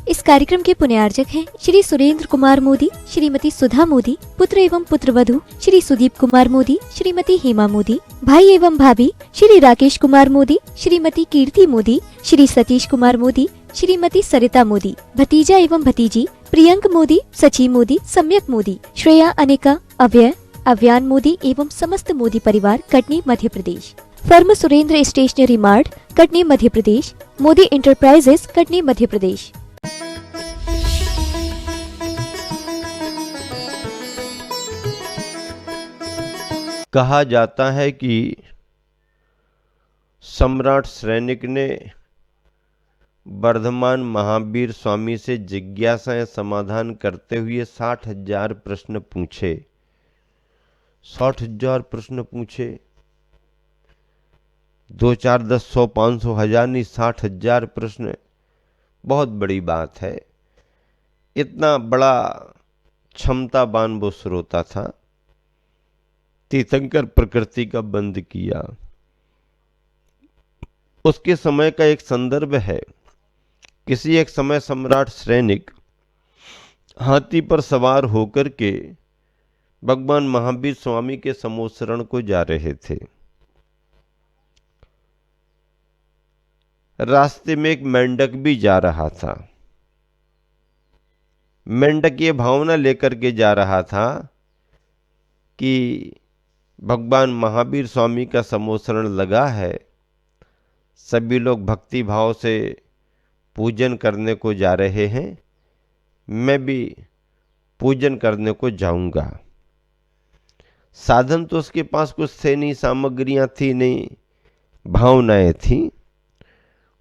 इस कार्यक्रम के पुण्यार्जक हैं श्री सुरेंद्र कुमार मोदी, श्रीमती सुधा मोदी, पुत्र एवं पुत्रवधू श्री सुदीप कुमार मोदी, श्रीमती हेमा मोदी, भाई एवं भाभी श्री राकेश कुमार मोदी, श्रीमती कीर्ति मोदी, श्री सतीश कुमार मोदी, श्रीमती सरिता मोदी, भतीजा एवं भतीजी प्रियंक मोदी, सची मोदी, सम्यक मोदी, श्रेया, अनिका, अव्यय, अव्यान मोदी एवं समस्त मोदी परिवार, Katni, Madhya Pradesh. Firm Surendra stationery mart, Katni, Madhya Pradesh. Modi enterprises, Katni, Madhya Pradesh. कहा जाता है कि सम्राट सैनिक ने वर्धमान महावीर स्वामी से जिज्ञासाएं समाधान करते हुए 60,000 प्रश्न पूछे। 60,000 प्रश्न पूछे, 2, 4, 10, 100, 500, 1000 नहीं, 60,000 प्रश्न बहुत बड़ी बात है। इतना बड़ा क्षमतावान वो श्रोता था। तीर्थंकर प्रकृति का बंद किया। उसके समय का एक संदर्भ है। किसी एक समय सम्राट सैनिक हाथी पर सवार होकर के भगवान महावीर स्वामी के समोसरण को जा रहे थे। रास्ते में एक मेंढक भी जा रहा था। मेंढक ये भावना लेकर के जा रहा था कि भगवान महावीर स्वामी का समोसरण लगा है, सभी लोग भक्ति भाव से पूजन करने को जा रहे हैं, मैं भी पूजन करने को जाऊंगा। साधन तो उसके पास कुछ थे नहीं, सामग्रियां थी नहीं, भावनाएं थी।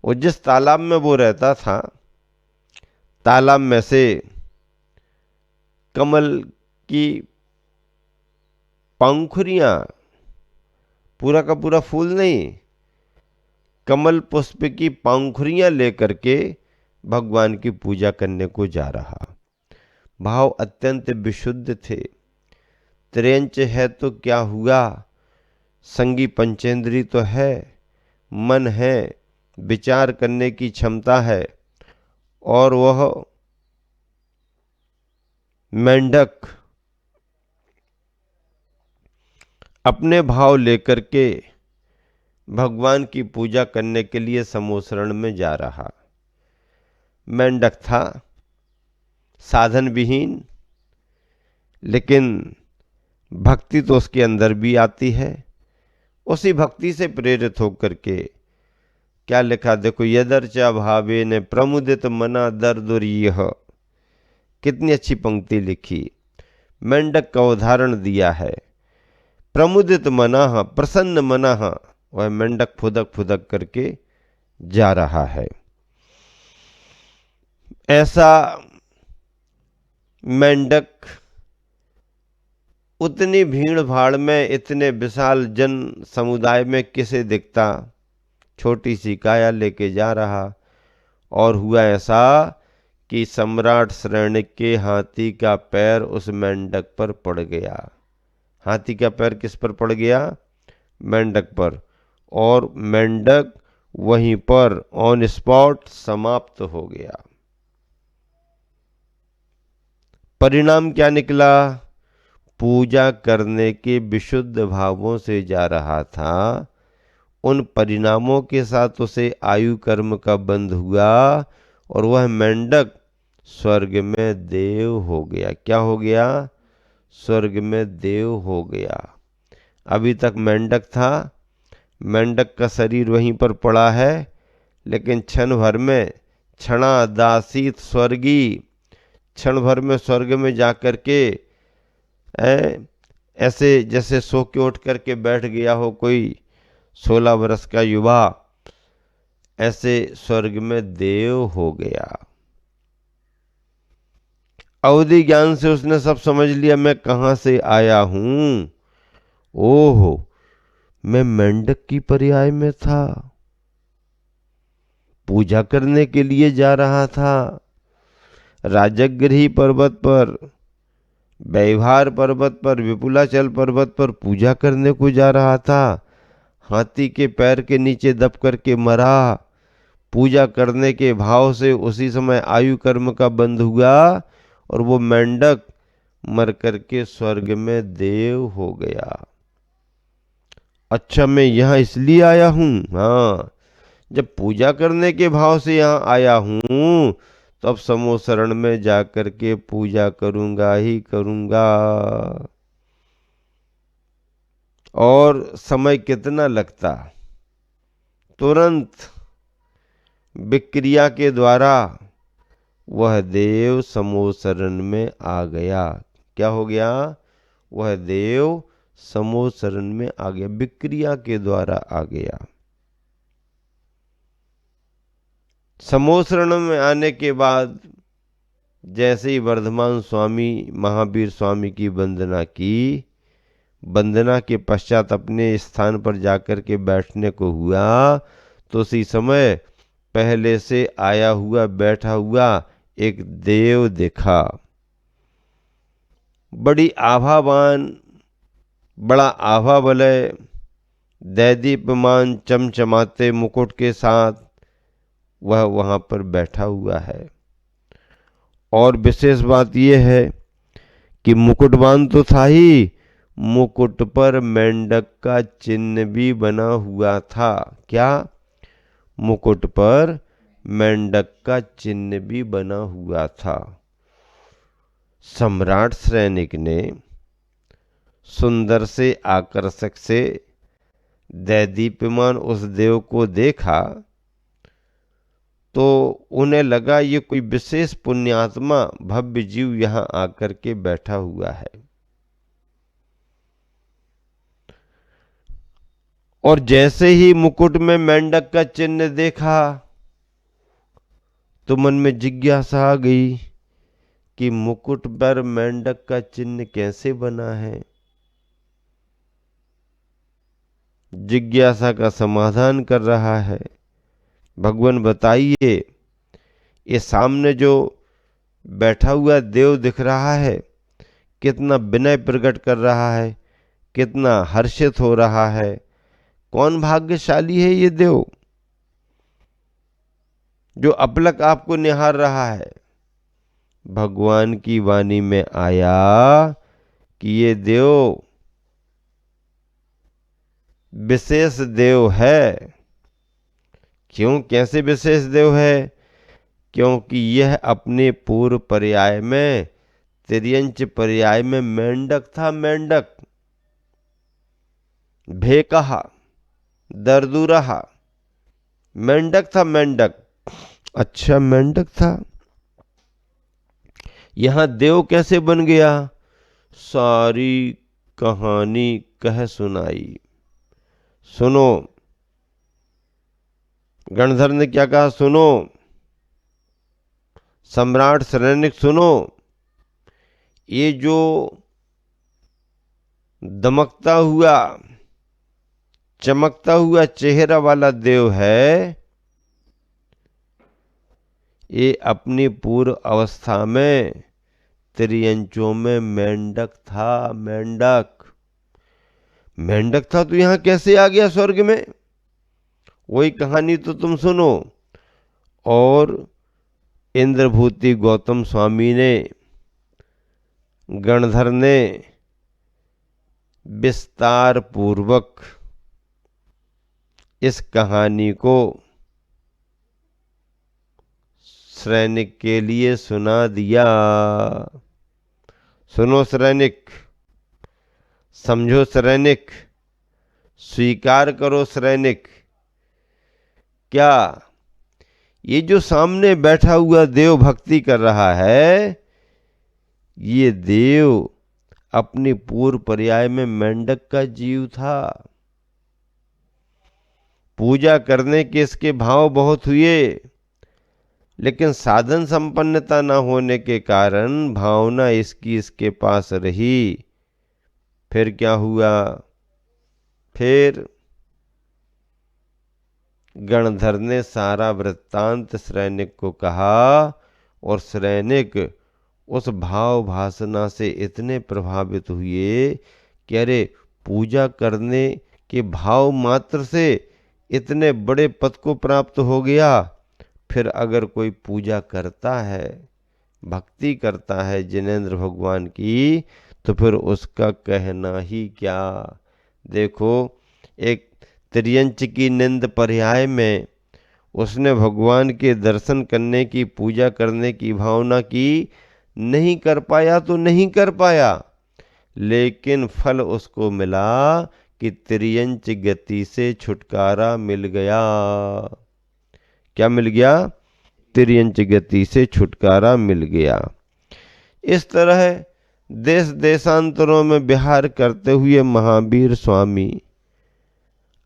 और जिस तालाब में वो रहता था, तालाब में से कमल की पंखुरियां, पूरा का पूरा फूल नहीं, कमल पुष्प की पंखुरियां लेकर के भगवान की पूजा करने को जा रहा। भाव अत्यंत विशुद्ध थे। त्रेंच है तो क्या हुआ, संगी पंचेंद्री तो है, मन है, विचार करने की क्षमता है। और वह मेंढक अपने भाव लेकर के भगवान की पूजा करने के लिए समोसरण में जा रहा। मेंढक था साधन विहीन, लेकिन भक्ति तो उसके अंदर भी आती है। उसी भक्ति से प्रेरित होकर के क्या लिखा देखो, यदर्चा भावे ने प्रमुदित मना दर्दुरियह। कितनी अच्छी पंक्ति लिखी। मेंढक का उदाहरण दिया है। प्रमुदित मना, प्रसन्न मना, वह मेंढक फुदक फुदक करके जा रहा है। ऐसा मेंढक उतनी भीड़ भाड़ में, इतने विशाल जन समुदाय में किसे दिखता। छोटी सी काया लेके जा रहा। और हुआ ऐसा कि सम्राट सैनिक के हाथी का पैर उस मेंढक पर पड़ गया। हाथी का पैर किस पर पड़ गया? मेंढक पर। और मेंढक वहीं पर ऑन स्पॉट समाप्त हो गया। परिणाम क्या निकला? पूजा करने के विशुद्ध भावों से जा रहा था, उन परिणामों के साथ उसे आयु कर्म का बंध हुआ और वह मेंढक स्वर्ग में देव हो गया। क्या हो गया? स्वर्ग में देव हो गया। अभी तक मेंढक था, मेंढक का शरीर वहीं पर पड़ा है, लेकिन क्षण भर में क्षणा दासीत स्वर्गी, क्षण भर में स्वर्ग में जाकर के ऐसे जैसे सो के उठ करके बैठ गया हो कोई 16 वर्ष का युवा, ऐसे स्वर्ग में देव हो गया। अवधि ज्ञान से उसने सब समझ लिया, मैं कहां से आया हूं। ओहो, मैं मेंढक की पर्याय में था, पूजा करने के लिए जा रहा था। राजगृही पर्वत पर, व्यवहार पर्वत पर, विपुलाचल पर्वत पर पूजा करने को जा रहा था। हाथी के पैर के नीचे दब करके मरा, पूजा करने के भाव से उसी समय आयु कर्म का बंध हुआ और वो मेंढक मर करके स्वर्ग में देव हो गया। अच्छा, मैं यहाँ इसलिए आया हूँ? हाँ, जब पूजा करने के भाव से यहाँ आया हूँ तो अब समूह शरण में जाकर के पूजा करूंगा ही करूंगा। और समय कितना लगता, तुरंत विक्रिया के द्वारा वह देव समूह शरण में आ गया। क्या हो गया? वह देव समूह शरण में आ गया, विक्रिया के द्वारा आ गया। समूह शरण में आने के बाद जैसे ही वर्धमान स्वामी महावीर स्वामी की वंदना की, वंदना के पश्चात अपने स्थान पर जाकर के बैठने को हुआ तो उसी समय पहले से आया हुआ बैठा हुआ एक देव देखा। बड़ी आभावान, बड़ा आभा वलय, दैदीप्यमान चमचमाते मुकुट के साथ वह वहां पर बैठा हुआ है। और विशेष बात यह है कि मुकुटबान तो था ही, मुकुट पर मेंढक का चिन्ह भी बना हुआ था। क्या? मुकुट पर मेंढक का चिन्ह भी बना हुआ था। सम्राट सैनिक ने सुंदर से आकर्षक से दैदीप्यमान उस देव को देखा तो उन्हें लगा ये कोई विशेष पुण्यात्मा भव्य जीव यहाँ आकर के बैठा हुआ है। और जैसे ही मुकुट में मेंढक का चिन्ह देखा तो मन में जिज्ञासा आ गई कि मुकुट पर मेंढक का चिन्ह कैसे बना है। जिज्ञासा का समाधान कर रहा है। भगवान बताइए, ये सामने जो बैठा हुआ देव दिख रहा है कितना विनय प्रकट कर रहा है, कितना हर्षित हो रहा है। कौन भाग्यशाली है ये देव जो अपलक आपको निहार रहा है। भगवान की वाणी में आया कि ये देव विशेष देव है। क्यों? कैसे विशेष देव है? क्योंकि यह अपने पूर्व पर्याय में, तिर्यंच पर्याय में मेंढक था। मेंढक, भेकहा, दरदुरहा, मेंढक था। मेंढक, अच्छा मेंढक था। यहां देव कैसे बन गया? सारी कहानी कह सुनाई। सुनो, गणधर ने क्या कहा? सुनो सम्राट सैनिक, सुनो, ये जो दमकता हुआ चमकता हुआ चेहरा वाला देव है, ये अपनी पूर्व अवस्था में त्रियंचों में मेंढक था। मेंढक, मेंढक था तो यहां कैसे आ गया स्वर्ग में? वही कहानी तो तुम सुनो। और इंद्रभूति गौतम स्वामी ने, गणधर ने विस्तार पूर्वक इस कहानी को सैनिक के लिए सुना दिया। सुनो सैनिक, समझो सैनिक, स्वीकार करो सैनिक। क्या ये जो सामने बैठा हुआ देव भक्ति कर रहा है, ये देव अपनी पूर्व पर्याय में मेंढक का जीव था। पूजा करने के इसके भाव बहुत हुए, लेकिन साधन संपन्नता न होने के कारण भावना इसकी इसके पास रही। फिर क्या हुआ? फिर गणधर ने सारा वृत्तांत सैनिक को कहा और सैनिक उस भाव भासना से इतने प्रभावित हुए कि अरे, पूजा करने के भाव मात्र से इतने बड़े पद को प्राप्त हो गया, फिर अगर कोई पूजा करता है, भक्ति करता है जिनेंद्र भगवान की, तो फिर उसका कहना ही क्या। देखो, एक त्रियंच की निंद पर्याय में उसने भगवान के दर्शन करने की, पूजा करने की भावना की, नहीं कर पाया तो नहीं कर पाया, लेकिन फल उसको मिला कि त्रियंच गति से छुटकारा मिल गया। क्या मिल गया? त्रियंच गति से छुटकारा मिल गया। इस तरह देश देशांतरों में विहार करते हुए महावीर स्वामी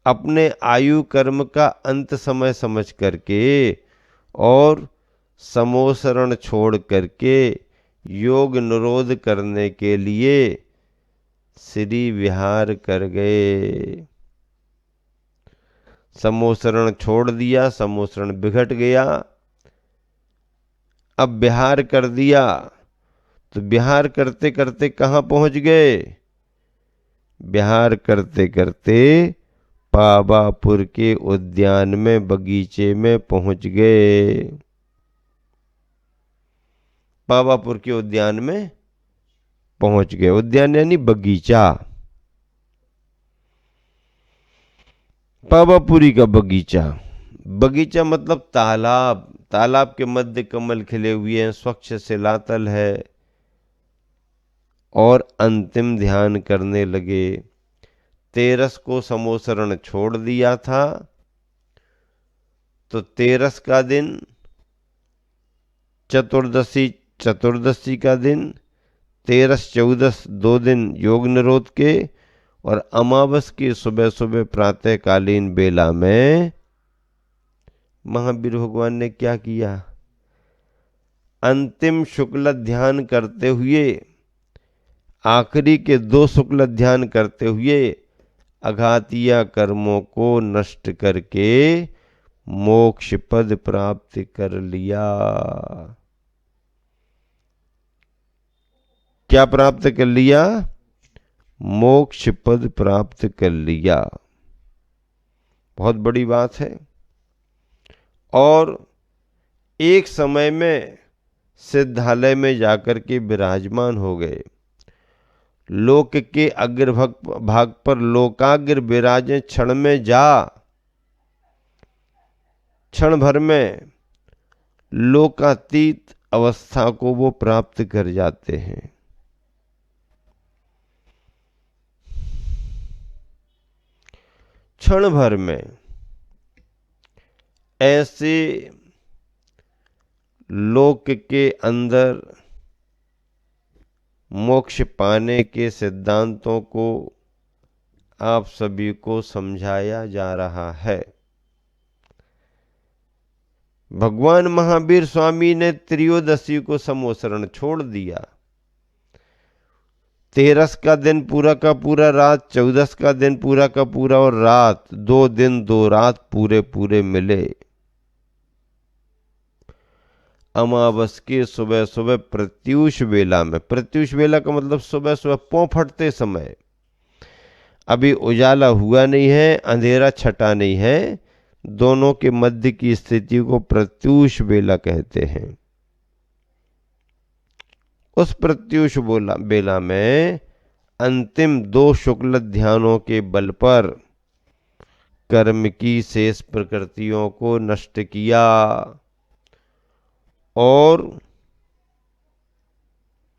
अपने आयु कर्म का अंत समय समझ करके और समोसरण छोड़ करके योग निरोध करने के लिए श्री विहार कर गए। समोसरण छोड़ दिया, समोसरण बिघट गया, अब विहार कर दिया, तो विहार करते करते कहाँ पहुंच गए? विहार करते करते पावापुर के उद्यान में, बगीचे में पहुंच गए। पावापुर के उद्यान में पहुंच गए। उद्यान यानी बगीचा, पावापुरी का बगीचा। बगीचा मतलब तालाब। तालाब के मध्य कमल खिले हुए हैं, स्वच्छ शिलातल है, और अंतिम ध्यान करने लगे। तेरस को समोसरण छोड़ दिया था, तो तेरस का दिन, चतुर्दशी का दिन, तेरस चौदस 2 दिन योग निरोध के, और अमावस की सुबह सुबह प्रातःकालीन बेला में महावीर भगवान ने क्या किया? अंतिम शुक्ल ध्यान करते हुए, आखिरी के 2 शुक्ल ध्यान करते हुए अघातिया कर्मों को नष्ट करके मोक्ष पद प्राप्त कर लिया। क्या प्राप्त कर लिया? मोक्ष पद प्राप्त कर लिया। बहुत बड़ी बात है। और एक समय में सिद्धालय में जाकर के विराजमान हो गए। लोक के अग्रभाग पर लोकाग्र विराजे, क्षण में जा, क्षण भर में लोकातीत अवस्था को वो प्राप्त कर जाते हैं। क्षण भर में ऐसे लोक के अंदर मोक्ष पाने के सिद्धांतों को आप सभी को समझाया जा रहा है। भगवान महावीर स्वामी ने त्रयोदशी को समोसरण छोड़ दिया। 13 का दिन पूरा का पूरा रात, 14 का दिन पूरा का पूरा और रात, 2 दिन 2 रात पूरे पूरे मिले। अमावस के सुबह सुबह प्रत्यूष बेला में, प्रत्यूष बेला का मतलब सुबह सुबह पौ फटते समय, अभी उजाला हुआ नहीं है, अंधेरा छटा नहीं है, दोनों के मध्य की स्थिति को प्रत्यूष बेला कहते हैं। उस प्रत्यूष बेला में अंतिम 2 शुक्ल ध्यानों के बल पर कर्म की शेष प्रकृतियों को नष्ट किया, और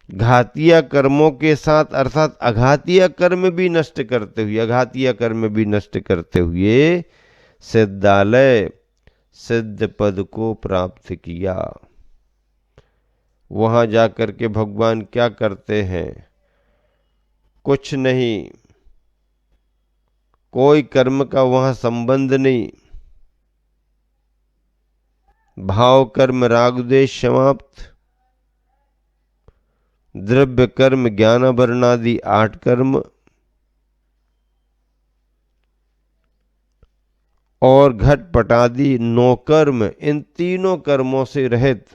घातीय कर्मों के साथ, अर्थात अघातीय कर्म भी नष्ट करते हुए, अघातीय कर्म भी नष्ट करते हुए सिद्धालय सिद्ध पद को प्राप्त किया। वहां जाकर के भगवान क्या करते हैं? कुछ नहीं, कोई कर्म का वहां संबंध नहीं। भाव कर्म राग द्वेष समाप्त, द्रव्य कर्म ज्ञान वर्णादि 8 कर्म, और घट पटादि 9 कर्म, इन तीनों कर्मों से रहित,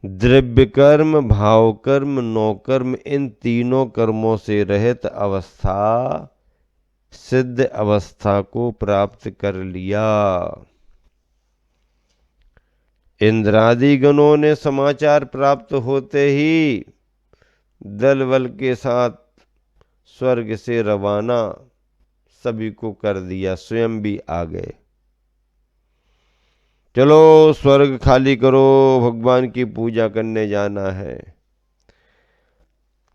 द्रव्य कर्म, भाव कर्म, 9 कर्म, इन तीनों कर्मों से रहित अवस्था, सिद्ध अवस्था को प्राप्त कर लिया। इंद्रादि गणों ने समाचार प्राप्त होते ही दल बल के साथ स्वर्ग से रवाना सभी को कर दिया, स्वयं भी आ गए। चलो स्वर्ग खाली करो, भगवान की पूजा करने जाना है।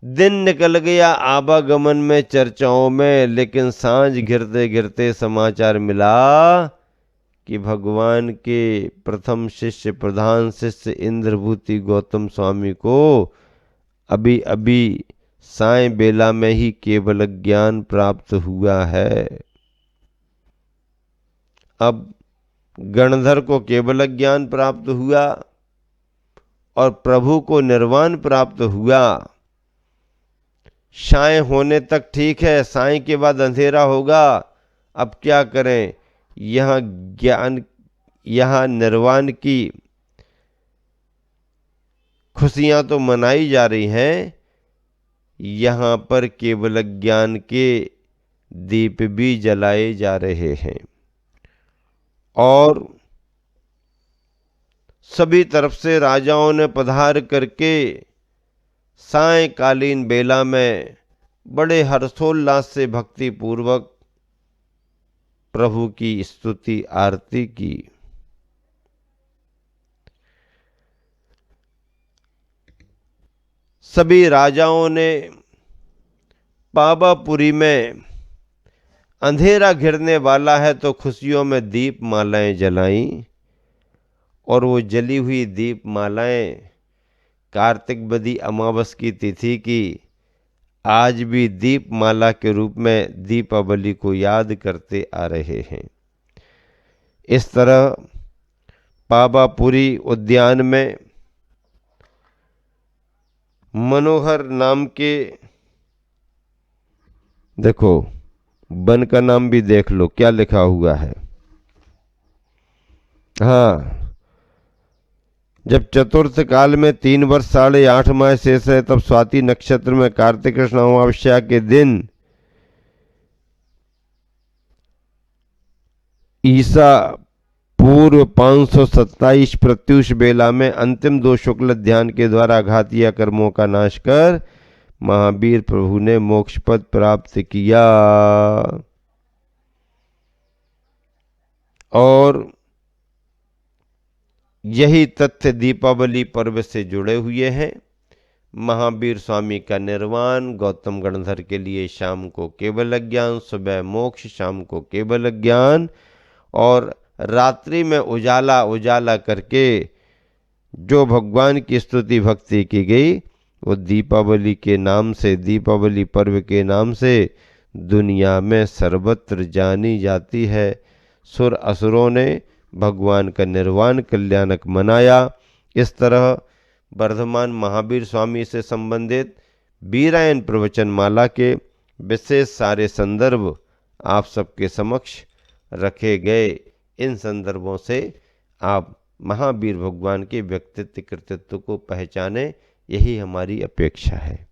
दिन निकल गया आवागमन में, चर्चाओं में, लेकिन सांझ घिरते घिरते समाचार मिला कि भगवान के प्रथम शिष्य, प्रधान शिष्य इंद्रभूति गौतम स्वामी को अभी अभी सायं बेला में ही केवल ज्ञान प्राप्त हुआ है। अब गणधर को केवल ज्ञान प्राप्त हुआ और प्रभु को निर्वाण प्राप्त हुआ। सायं होने तक ठीक है, सायं के बाद अंधेरा होगा। अब क्या करें, यहाँ ज्ञान, यहाँ निर्वाण की खुशियां तो मनाई जा रही हैं, यहाँ पर केवल ज्ञान के दीप भी जलाए जा रहे हैं और सभी तरफ से राजाओं ने पधार करके सायंकालीन बेला में बड़े हर्षोल्लास से भक्ति पूर्वक प्रभु की स्तुति आरती की। सभी राजाओं ने पावापुरी में अंधेरा घिरने वाला है तो खुशियों में दीप मालाएं जलाईं और वो जली हुई दीप मालाएं कार्तिक बदी अमावस की तिथि की आज भी दीप माला के रूप में दीपावली को याद करते आ रहे हैं। इस तरह पावापुरी उद्यान में मनोहर नाम के, देखो वन का नाम भी देख लो क्या लिखा हुआ है। हाँ, जब चतुर्थ काल में 3 वर्ष 8.5 माह शेष है, तब स्वाति नक्षत्र में कार्तिक कृष्ण अमावस्या के दिन ईसा पूर्व 527 प्रत्युष बेला में अंतिम 2 शुक्ल ध्यान के द्वारा घातीय कर्मों का नाश कर महावीर प्रभु ने मोक्ष पद प्राप्त किया। और यही तथ्य दीपावली पर्व से जुड़े हुए हैं। महावीर स्वामी का निर्वाण, गौतम गणधर के लिए शाम को केवल ज्ञान, सुबह मोक्ष, शाम को केवल ज्ञान और रात्रि में उजाला उजाला करके जो भगवान की स्तुति भक्ति की गई वो दीपावली के नाम से, दीपावली पर्व के नाम से दुनिया में सर्वत्र जानी जाती है। सुर असुरों ने भगवान का निर्वाण कल्याणक मनाया। इस तरह वर्धमान महावीर स्वामी से संबंधित वीरायन प्रवचन माला के विशेष सारे संदर्भ आप सबके समक्ष रखे गए। इन संदर्भों से आप महावीर भगवान के व्यक्तित्व कृतित्व को पहचाने, यही हमारी अपेक्षा है।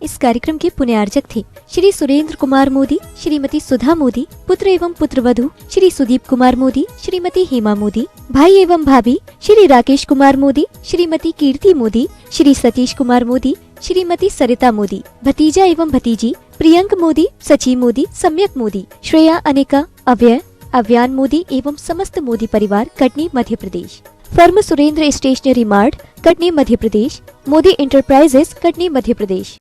इस कार्यक्रम के पुण्यार्चक थे श्री सुरेंद्र कुमार मोदी, श्रीमती सुधा मोदी, पुत्र एवं पुत्रवधू श्री सुदीप कुमार मोदी, श्रीमती हेमा मोदी, भाई एवं भाभी श्री राकेश कुमार मोदी, श्रीमती कीर्ति मोदी, श्री सतीश कुमार मोदी, श्रीमती सरिता मोदी, भतीजा एवं भतीजी प्रियंक मोदी, सची मोदी, सम्यक मोदी, श्रेया, अनिका, अव्यय, अव्यान मोदी एवं समस्त मोदी परिवार, Katni Madhya Pradesh. Firm Surendra stationery mart, Katni Madhya Pradesh. Modi enterprises, Katni Madhya प्रदेश।